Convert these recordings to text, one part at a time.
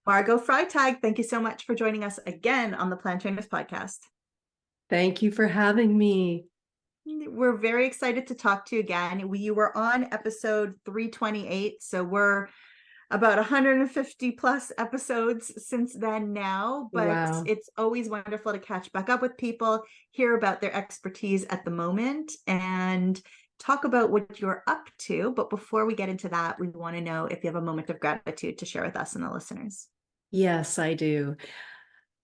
Margot Freitag, thank you so much for joining us again on the Plant Trainers podcast. Thank you for having me. We're very excited to talk to you again. You were on episode 328, so we're about 150 plus episodes since then now, but Wow. it's always wonderful to catch back up with people, hear about their expertise at the moment, and talk about what you're up to. But before we get into that, we want to know if you have a moment of gratitude to share with us and the listeners. Yes, I do.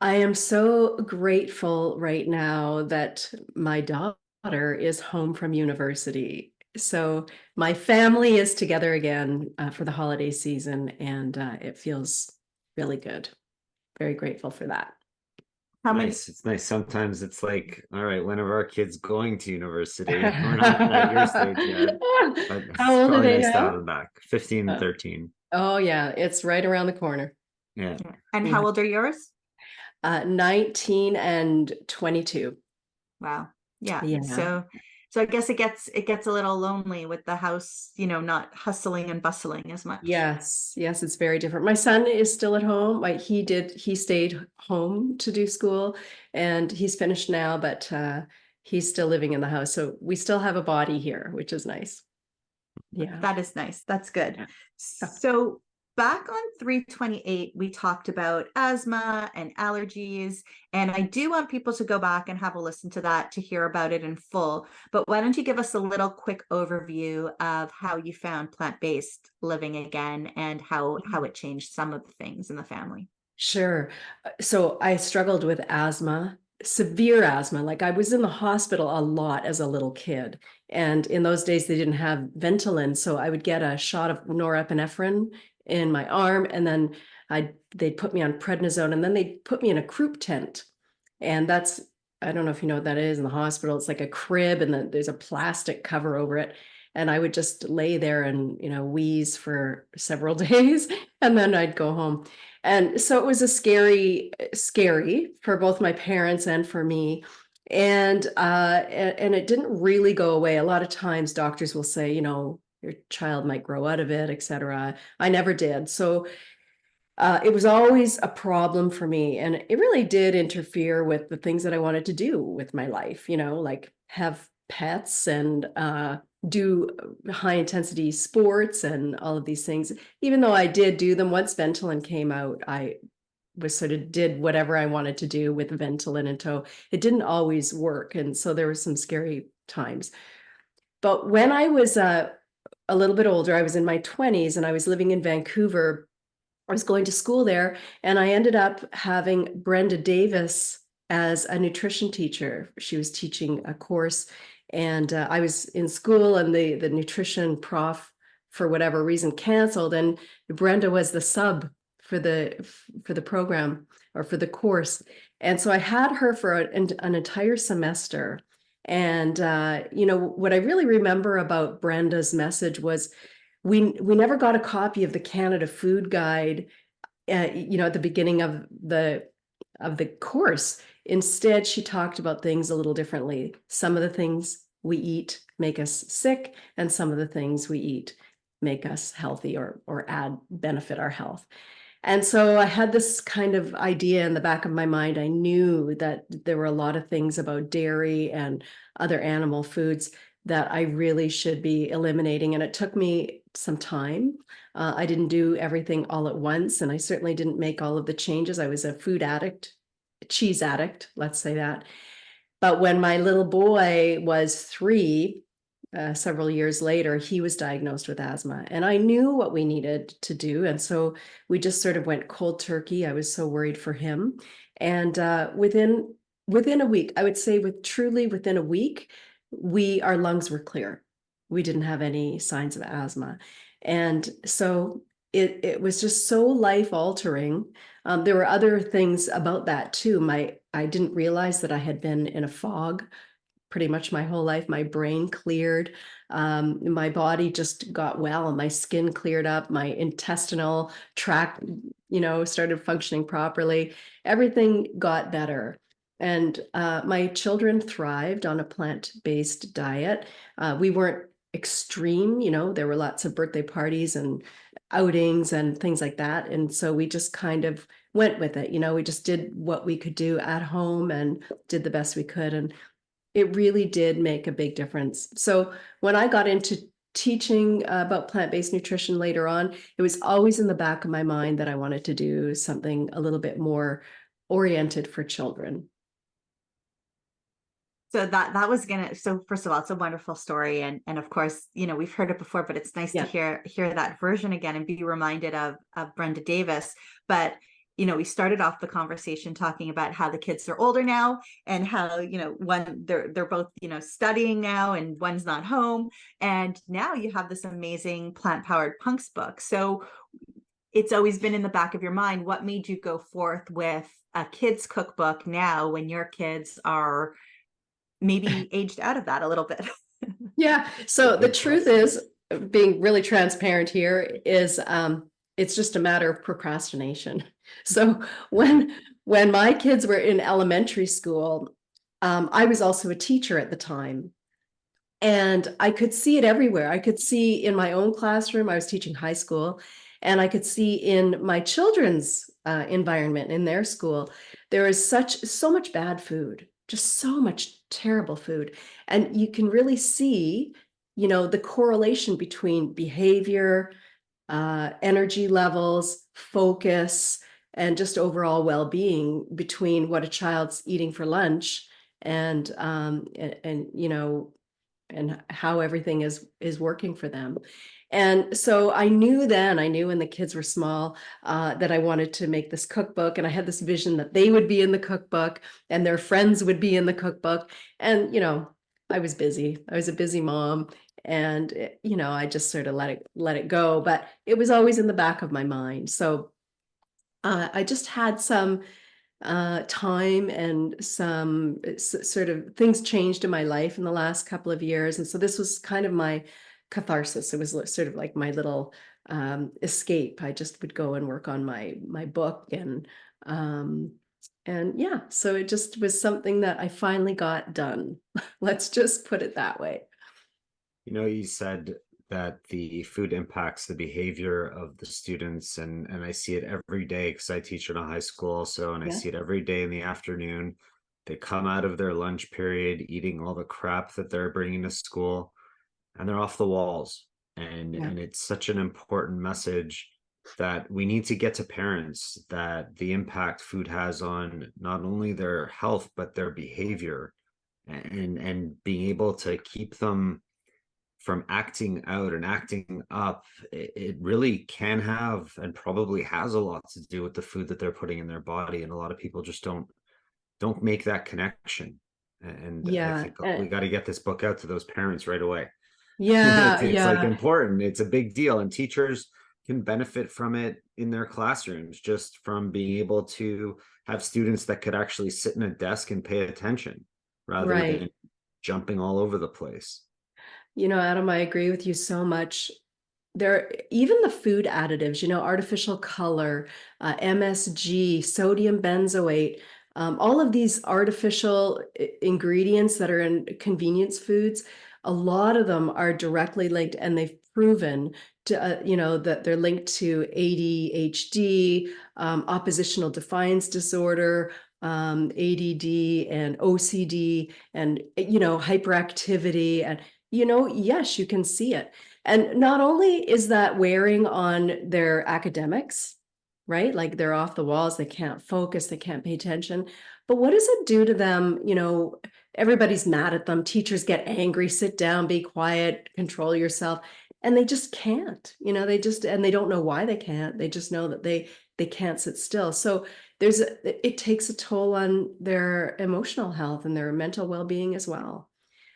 I am so grateful right now that my daughter is home from university. So my family is together again for the holiday season, and it feels really good. Very grateful for that. How many? Nice. It's nice. Sometimes it's like, all right, when are our kids going to university? We're not at your stage yet, but How it's old are probably they nice to have now? them back. 15 and Uh, 13. oh, yeah, it's right around the corner. Yeah. And Yeah. how old are yours? 19 and 22. Wow. Yeah. Yeah. So I guess it gets a little lonely with the house, not hustling and bustling as much. Yes, it's very different. My son is still at home. He stayed home to do school, and he's finished now, but he's still living in the house. So we still have a body here, which is nice. Yeah. That is nice. That's good. Yeah. So back on 328, we talked about asthma and allergies. And I do want people to go back and have a listen to that to hear about it in full. But why don't you give us a little quick overview of how you found plant-based living again and how it changed some of the things in the family? Sure. So I struggled with asthma, severe asthma. Like, I was in the hospital a lot as a little kid. And in those days, they didn't have Ventolin. So I would get a shot of norepinephrine in my arm, and then they'd put me on prednisone, and then they'd put me in a croup tent. And I don't know if you know what that is in the hospital. It's like a crib, and then there's a plastic cover over it. And I would just lay there and, wheeze for several days, and then I'd go home. And so it was a scary for both my parents and for me. And it didn't really go away. A lot of times doctors will say, your child might grow out of it, etc. I never did. So it was always a problem for me. And it really did interfere with the things that I wanted to do with my life, like have pets and do high intensity sports and all of these things. Even though I did do them, once Ventolin came out, I was sort of did whatever I wanted to do with Ventolin in tow. It didn't always work. And so there were some scary times. But when I was a little bit older, I was in my 20s and I was living in Vancouver. I was going to school there, and I ended up having Brenda Davis as a nutrition teacher. She was teaching a course, and I was in school, and the nutrition prof, for whatever reason, canceled, and Brenda was the sub for the program or for the course. And so I had her for an entire semester. And what I really remember about Brenda's message was we never got a copy of the Canada Food Guide, at the beginning of the course. Instead, she talked about things a little differently. Some of the things we eat make us sick, and some of the things we eat make us healthy or benefit our health. And so I had this kind of idea in the back of my mind. I knew that there were a lot of things about dairy and other animal foods that I really should be eliminating. And it took me some time. I didn't do everything all at once, and I certainly didn't make all of the changes. I was a food addict, cheese addict, let's say that. But when my little boy was 3, several years later, he was diagnosed with asthma, and I knew what we needed to do. And so we just sort of went cold turkey. I was so worried for him. And within a week, I would say within a week, our lungs were clear. We didn't have any signs of asthma. And so it was just so life altering. There were other things about that too. I didn't realize that I had been in a fog pretty much my whole life. My brain cleared, my body just got well, my skin cleared up, my intestinal tract, started functioning properly. Everything got better. And my children thrived on a plant-based diet. We weren't extreme, there were lots of birthday parties and outings and things like that. And so we just kind of went with it. We just did what we could do at home and did the best we could. And it really did make a big difference. So when I got into teaching about plant-based nutrition later on, it was always in the back of my mind that I wanted to do something a little bit more oriented for children. So that was so first of all, it's a wonderful story. And of course, we've heard it before, but it's nice to hear that version again and be reminded of Brenda Davis. But we started off the conversation talking about how the kids are older now and how, one, they're both, studying now and one's not home. And now you have this amazing plant-powered punks book. So it's always been in the back of your mind. What made you go forth with a kid's cookbook now when your kids are maybe aged out of that a little bit? Yeah. So the truth is, being really transparent here, is it's just a matter of procrastination. So when my kids were in elementary school, I was also a teacher at the time. And I could see it everywhere. I could see in my own classroom, I was teaching high school, and I could see in my children's environment in their school, there is so much bad food, just so much terrible food. And you can really see, the correlation between behavior, energy levels, focus, and just overall well-being between what a child's eating for lunch and and how everything is working for them. And so I knew when the kids were small, that I wanted to make this cookbook. And I had this vision that they would be in the cookbook and their friends would be in the cookbook. And, I was busy. I was a busy mom. And, I just sort of let it go. But it was always in the back of my mind. So I just had some time and some sort of things changed in my life in the last couple of years. And so this was kind of my catharsis. It was sort of like my little escape. I just would go and work on my book and yeah, so it just was something that I finally got done. Let's just put it that way. You said that the food impacts the behavior of the students, and I see it every day because I teach in a high school also, and I see it every day in the afternoon. They come out of their lunch period eating all the crap that they're bringing to school, and they're off the walls. And it's such an important message that we need to get to parents, that the impact food has on not only their health but their behavior, and being able to keep them from acting out and acting up. It really can have, and probably has, a lot to do with the food that they're putting in their body. And a lot of people just don't make that connection. And I think we got to get this book out to those parents right away. It's like important. It's a big deal, and teachers can benefit from it in their classrooms, just from being able to have students that could actually sit in a desk and pay attention rather than jumping all over the place. Adam, I agree with you so much. Even the food additives, artificial color, MSG, sodium benzoate, all of these artificial ingredients that are in convenience foods, a lot of them are directly linked, and they've proven to, that they're linked to ADHD, oppositional defiance disorder, ADD and OCD, and, hyperactivity. And, yes, you can see it. And not only is that wearing on their academics, right? Like they're off the walls, they can't focus, they can't pay attention. But what does it do to them? Everybody's mad at them. Teachers get angry, sit down, be quiet, control yourself. And they just can't, and they don't know why they can't. They just know that they can't sit still. So it takes a toll on their emotional health and their mental well-being as well.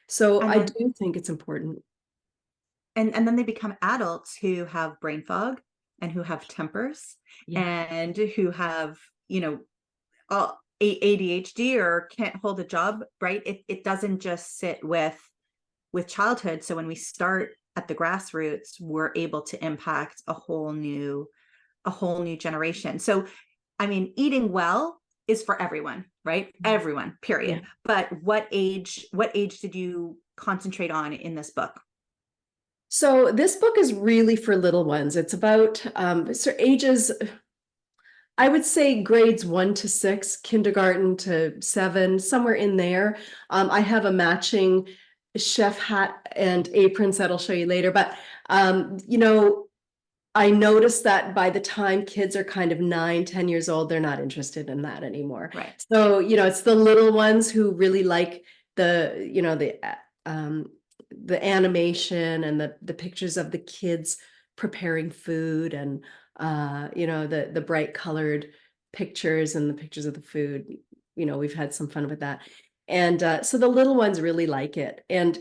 So I do think it's important. And then they become adults who have brain fog and who have tempers and who have, ADHD or can't hold a job, right? It doesn't just sit with childhood. So when we start at the grassroots, we're able to impact a whole new generation. So, I mean, eating well is for everyone, right? Everyone, period. But what age did you concentrate on in this book? So this book is really for little ones. It's about ages, I would say grades 1 to 6, kindergarten to 7, somewhere in there. I have a matching chef hat and aprons that I'll show you later. But, you know, I noticed that by the time kids are kind of 9, 10 years old, they're not interested in that anymore. Right. So, you know, it's the little ones who really like the animation and the pictures of the kids preparing food, and you know, the bright colored pictures and the pictures of the food. You know, we've had some fun with that. And so the little ones really like it. And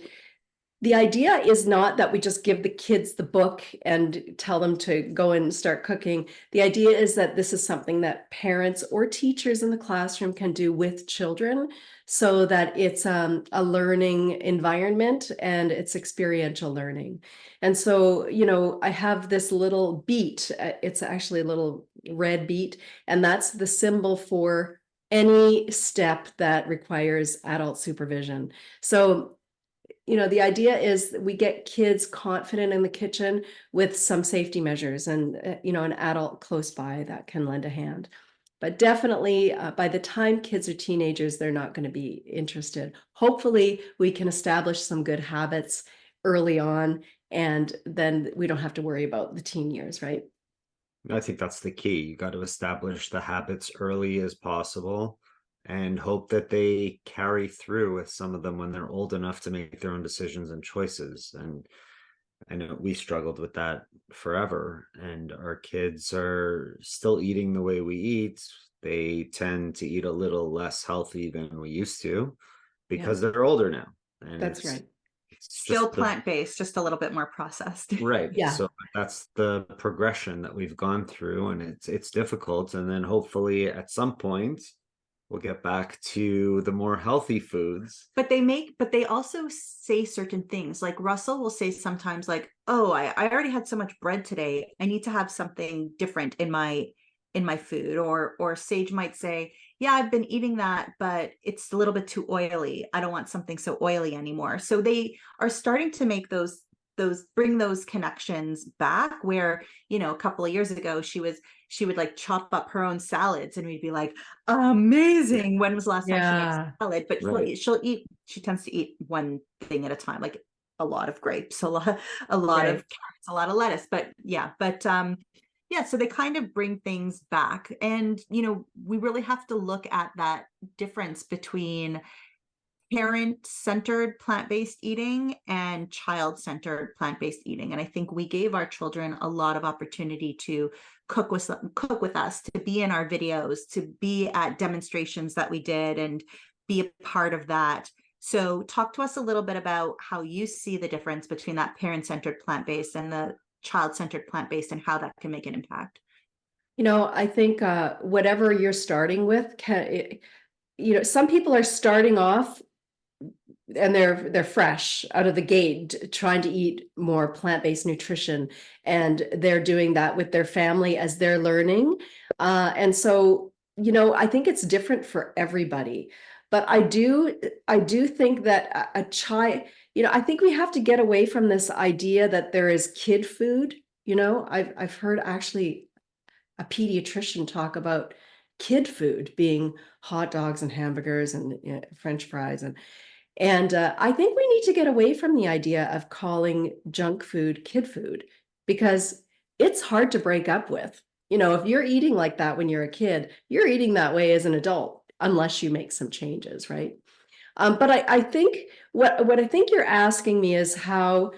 the idea is not that we just give the kids the book and tell them to go and start cooking. The idea is that this is something that parents or teachers in the classroom can do with children, so that it's a learning environment and it's experiential learning. And so, you know, I have this little beet. It's actually a little red beet, and that's the symbol for any step that requires adult supervision. So, you know, the idea is that we get kids confident in the kitchen with some safety measures, and, you know, an adult close by that can lend a hand. But definitely, by the time kids are teenagers, they're not going to be interested. Hopefully, we can establish some good habits early on, and then we don't have to worry about the teen years, right? I think that's the key. You got to establish the habits early as possible and hope that they carry through with some of them when they're old enough to make their own decisions and choices. And I know we struggled with that forever, and our kids are still eating the way we eat. They tend to eat a little less healthy than we used to because they're older now. And That's right. It's Still just the plant-based, just a little bit more processed. right. Yeah. So that's the progression that we've gone through, and it's difficult. And then hopefully at some point we'll get back to the more healthy foods. But they also say certain things. Like Russell will say sometimes like, oh, I already had so much bread today. I need to have something different in my food. Or Sage might say, yeah, I've been eating that, but it's a little bit too oily. I don't want something so oily anymore. So they are starting to make those bring those connections back, where, you know, a couple of years ago she would like chop up her own salads and we'd be like, amazing. When was the last time she makes Yeah. salad? But Right. she tends to eat one thing at a time, like a lot of grapes, a lot of Right. carrots, a lot of lettuce. But yeah, so they kind of bring things back. And, you know, we really have to look at that difference between parent-centered plant-based eating and child-centered plant-based eating. And I think we gave our children a lot of opportunity to cook with us, to be in our videos, to be at demonstrations that we did and be a part of that. So talk to us a little bit about how you see the difference between that parent-centered plant-based and the child-centered plant-based, and how that can make an impact. You know, I think whatever you're starting with you know, some people are starting off and they're fresh out of the gate trying to eat more plant-based nutrition, and they're doing that with their family as they're learning. And so, you know, I think it's different for everybody. But I do think that a child, you know, I think we have to get away from this idea that there is kid food. You know, I've heard actually a pediatrician talk about kid food being hot dogs and hamburgers and, you know, French fries, and I think we need to get away from the idea of calling junk food kid food, because it's hard to break up with. You know, if you're eating like that when you're a kid, you're eating that way as an adult, unless you make some changes, right? But I think what I think you're asking me is how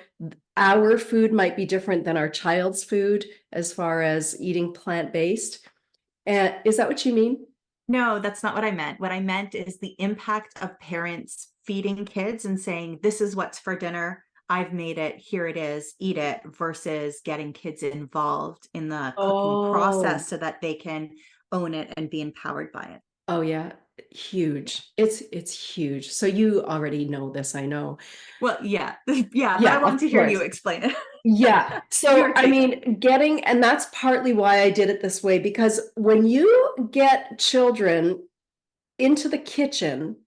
our food might be different than our child's food as far as eating plant-based. And is that what you mean? No, that's not what I meant. What I meant is the impact of parents feeding kids and saying, this is what's for dinner. I've made it. Here it is. Eat it, versus getting kids involved in the cooking Oh, process so that they can own it and be empowered by it. oh yeah, huge. It's huge. So you already know this, I know. Well, yeah. Yeah, but I Yeah, want of to hear you course. explain it. Yeah. Your So, I take. mean, and that's partly why I did it this way, because when you get children into the kitchen,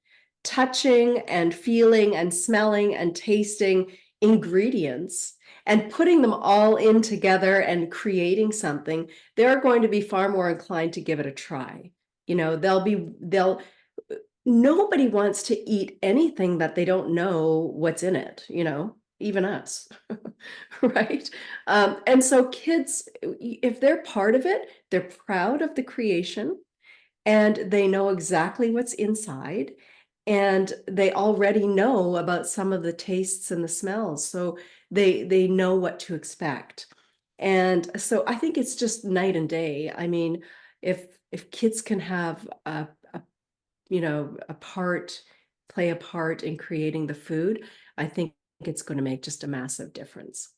touching and feeling and smelling and tasting ingredients, and putting them all in together and creating something, they're going to be far more inclined to give it a try. You know, nobody wants to eat anything that they don't know what's in it, you know, even us, right? And so kids, if they're part of it, they're proud of the creation and they know exactly what's inside and they already know about some of the tastes and the smells. So they know what to expect. And so I think it's just night and day. I mean, if kids can have you know, play a part in creating the food, I think it's going to make just a massive difference.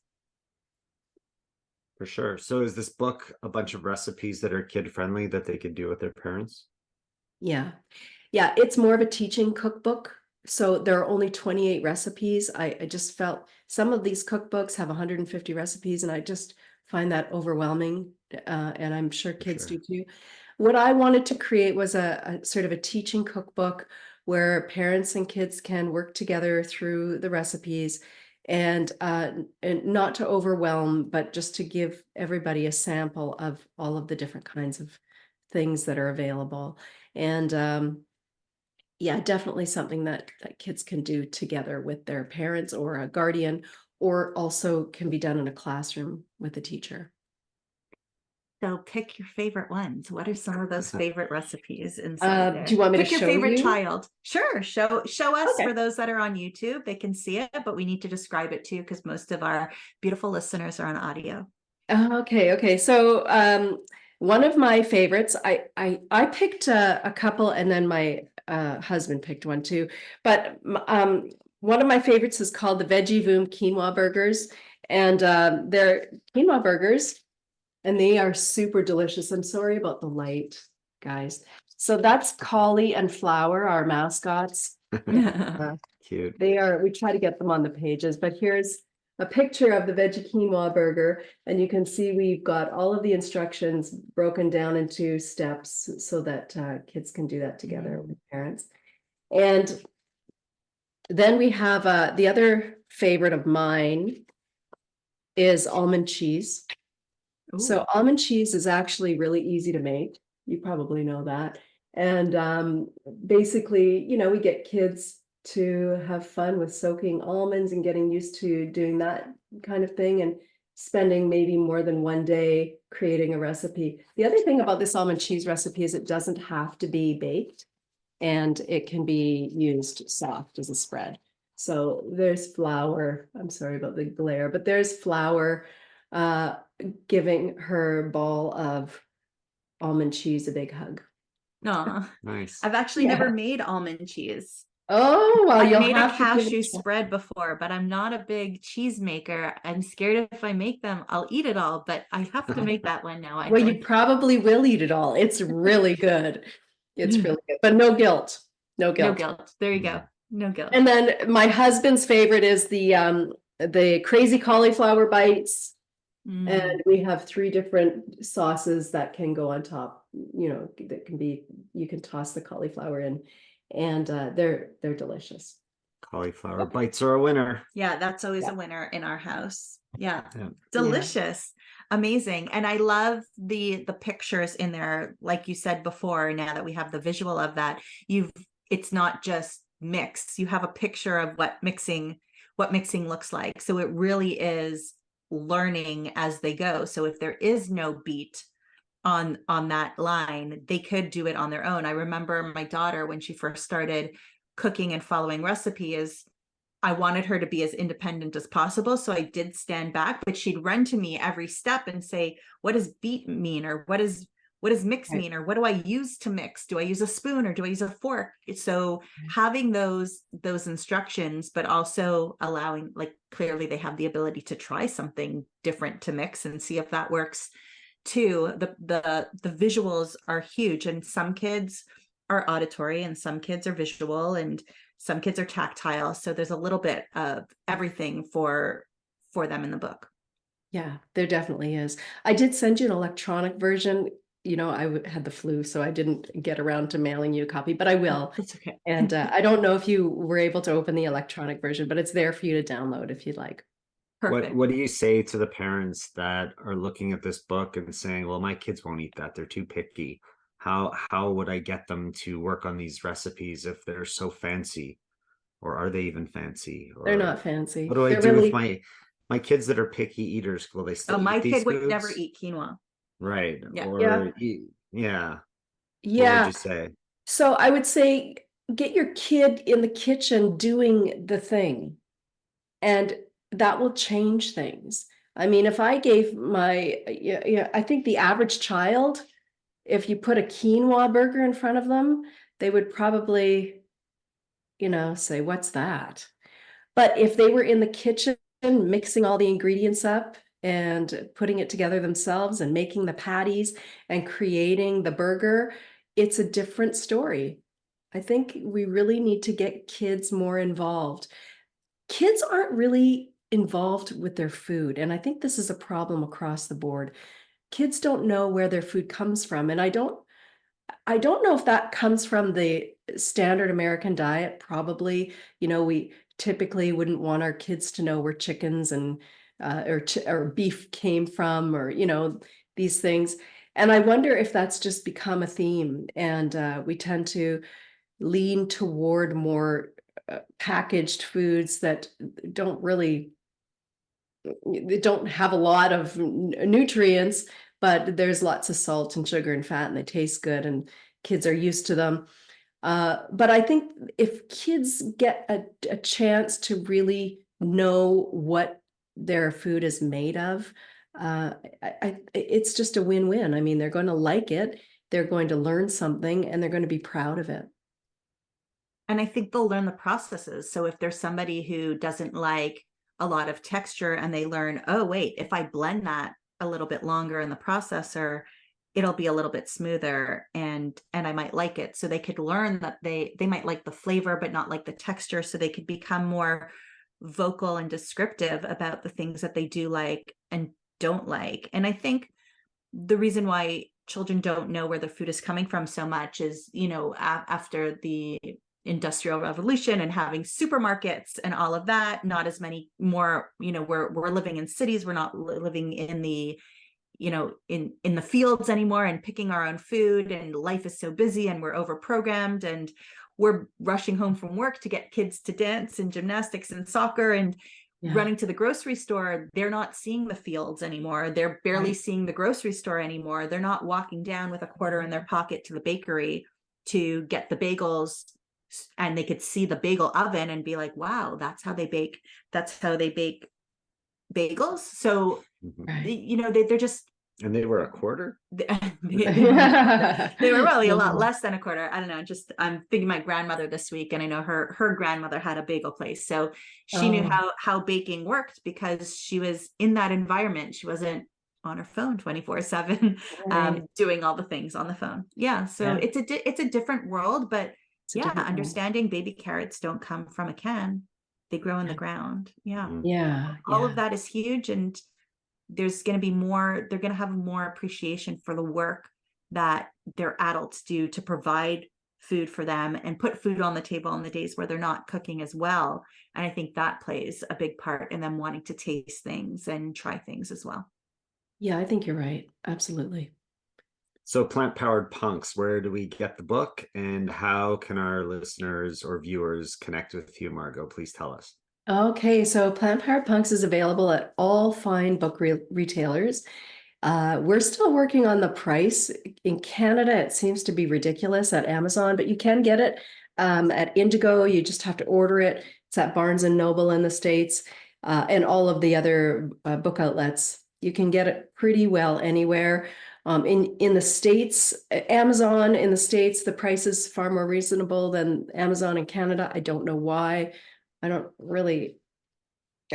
For sure. So is this book a bunch of recipes that are kid friendly that they could do with their parents? Yeah. Yeah, it's more of a teaching cookbook. So there are only 28 recipes. I just felt some of these cookbooks have 150 recipes, and I just find that overwhelming. And I'm sure kids do too. What I wanted to create was a sort of a teaching cookbook where parents and kids can work together through the recipes and not to overwhelm, but just to give everybody a sample of all of the different kinds of things that are available. And yeah, definitely something that kids can do together with their parents or a guardian, or also can be done in a classroom with a teacher. So pick your favorite ones. What are some of those favorite recipes inside there? Do you want me Pick to your show favorite you? child. Sure. Show us. Okay. For those that are on YouTube, they can see it, but we need to describe it too, because most of our beautiful listeners are on audio. Okay. So one of my favorites, I picked a couple, and then my husband picked one too. But one of my favorites is called the Veggie Voom Quinoa burgers, and they're quinoa burgers, and they are super delicious. I'm sorry about the light, guys. So that's Collie and Flower, our mascots. Cute. We try to get them on the pages, but here's a picture of the veggie quinoa burger, and you can see we've got all of the instructions broken down into steps so that kids can do that together with parents. And then we have the other favorite of mine is almond cheese. Ooh. So almond cheese is actually really easy to make. You probably know that. And basically, you know, we get kids to have fun with soaking almonds and getting used to doing that kind of thing and spending maybe more than one day creating a recipe. The other thing about this almond cheese recipe is it doesn't have to be baked, and it can be used soft as a spread. So there's flour. I'm sorry about the glare, but there's flour giving her ball of almond cheese a big hug. No, Nice. I've actually never made almond cheese. Oh, well, I've you'll made a have to give it cashew a try. spread before, but I'm not a big cheese maker. I'm scared if I make them, I'll eat it all, but I have to make that one now. I Well, you think. probably will eat it all. It's really good. It's really good, but no guilt. No No guilt. guilt. There you go. No guilt. And then my husband's favorite is the crazy cauliflower bites. And we have 3 different sauces that can go on top, you know, that can be, you can toss the cauliflower in, and they're delicious. Cauliflower bites are a winner. Yeah, that's always a winner in our house. Yeah. Yeah. Delicious. Amazing. And I love the pictures in there, like you said before. Now that we have the visual of that, it's not just mix. You have a picture of what mixing looks like. So it really is learning as they go. So if there is no beat on that line, they could do it on their own. I remember my daughter, when she first started cooking and following recipes, I wanted her to be as independent as possible. So I did stand back, but she'd run to me every step and say, what does beat mean? Or what does mix mean? Or what do I use to mix? Do I use a spoon or do I use a fork? So having those instructions, but also allowing, like, clearly they have the ability to try something different to mix and see if that works too. The visuals are huge, and some kids are auditory and some kids are visual and some kids are tactile. So there's a little bit of everything for them in the book. Yeah, there definitely is. I did send you an electronic version. You know, I had the flu, so I didn't get around to mailing you a copy, but I will. That's okay. And I don't know if you were able to open the electronic version, but it's there for you to download if you'd like. Perfect. What do you say to the parents that are looking at this book and saying, well, my kids won't eat that, they're too picky? How would I get them to work on these recipes if they're so fancy? Or are they even fancy? They're not Or what fancy. do I They're do with really, my kids that are picky eaters? Will they Oh, still my eat these kid would never foods? eat quinoa. Right. Yeah. yeah, Yeah. What would yeah. you say? So I would say get your kid in the kitchen doing the thing, and that will change things. I mean, if I gave I think the average child, if you put a quinoa burger in front of them, they would probably, say, what's that? But if they were in the kitchen mixing all the ingredients up and putting it together themselves and making the patties and creating the burger, it's a different story. I think we really need to get kids more involved. Kids aren't really involved with their food, and I think this is a problem across the board. Kids don't know where their food comes from, and I don't know if that comes from the standard American diet. Probably, we typically wouldn't want our kids to know where chickens and or beef came from, or these things. And I wonder if that's just become a theme, and we tend to lean toward more packaged foods that don't really they don't have a lot of nutrients, but there's lots of salt and sugar and fat, and they taste good, and kids are used to them. But I think if kids get a chance to really know what their food is made of, it's just a win-win. I mean, they're going to like it, they're going to learn something, and they're going to be proud of it. And I think they'll learn the processes. So if there's somebody who doesn't like a lot of texture and they learn, oh, wait, if I blend that a little bit longer in the processor, it'll be a little bit smoother and I might like it. So they could learn that they might like the flavor, but not like the texture. So they could become more vocal and descriptive about the things that they do like and don't like. And I think the reason why children don't know where their food is coming from so much is, after the industrial revolution and having supermarkets and all of that, not as many more, we're living in cities, we're not living in the in the fields anymore and picking our own food, and life is so busy and we're over programmed and we're rushing home from work to get kids to dance and gymnastics and soccer and running to the grocery store. They're not seeing the fields anymore. They're barely seeing the grocery store anymore. They're not walking down with a quarter in their pocket to the bakery to get the bagels, and they could see the bagel oven and be like, wow, that's how they bake bagels. So they're just And they were a quarter? they were really a lot less than a quarter. I don't know. Just I'm thinking my grandmother this week, and I know her grandmother had a bagel place, so she knew how baking worked because she was in that environment. She wasn't on her phone 24/7 doing all the things on the phone. Yeah, so it's a different world, but understanding baby carrots don't come from a can. They grow in the ground. All of that is huge, and there's going to be more, they're going to have more appreciation for the work that their adults do to provide food for them and put food on the table on the days where they're not cooking as well. And I think that plays a big part in them wanting to taste things and try things as well. Yeah, I think you're right. Absolutely. So Plant Powered Punks, where do we get the book, and how can our listeners or viewers connect with you, Margot? Please tell us. Okay, so Plant Powered Punks is available at all fine book retailers. We're still working on the price. In Canada, it seems to be ridiculous at Amazon, but you can get it at Indigo. You just have to order it. It's at Barnes and Noble in the States, and all of the other book outlets. You can get it pretty well anywhere. In the States, Amazon in the States, the price is far more reasonable than Amazon in Canada. I don't know why. I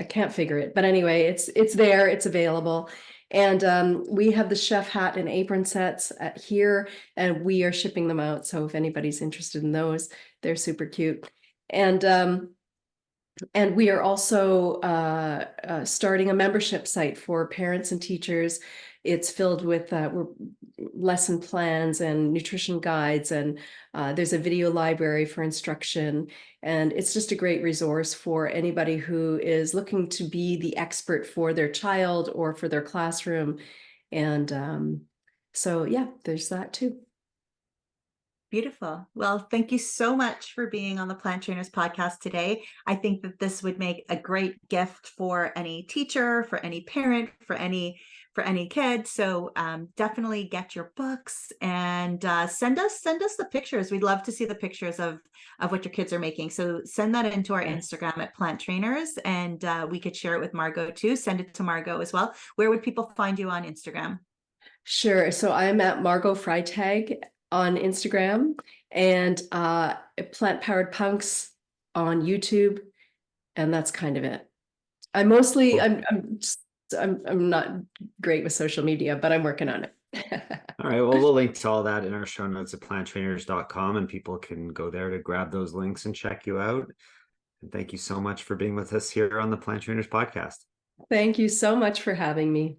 can't figure it, but anyway, it's there, it's available. And we have the chef hat and apron sets here, and we are shipping them out. So if anybody's interested in those, they're super cute. And we are also starting a membership site for parents and teachers. it's filled with lesson plans and nutrition guides, and there's a video library for instruction. And it's just a great resource for anybody who is looking to be the expert for their child or for their classroom. And so, yeah, there's that too. Beautiful. Well, thank you so much for being on the Plant Trainers podcast today. I think that this would make a great gift for any teacher, for any parent, for any kid. So definitely get your books and send us the pictures. We'd love to see the pictures of what your kids are making. So send that into our Instagram at Plant Trainers, and we could share it with Margot too. Send it to Margot as well. Where would people find you on Instagram? Sure. So I'm at Margot Freitag on Instagram, and Plant Powered Punks on YouTube, and that's kind of it. I'm mostly I'm not great with social media, but I'm working on it. All right. Well, we'll link to all that in our show notes at planttrainers.com, and people can go there to grab those links and check you out. And thank you so much for being with us here on the Plant Trainers podcast. Thank you so much for having me.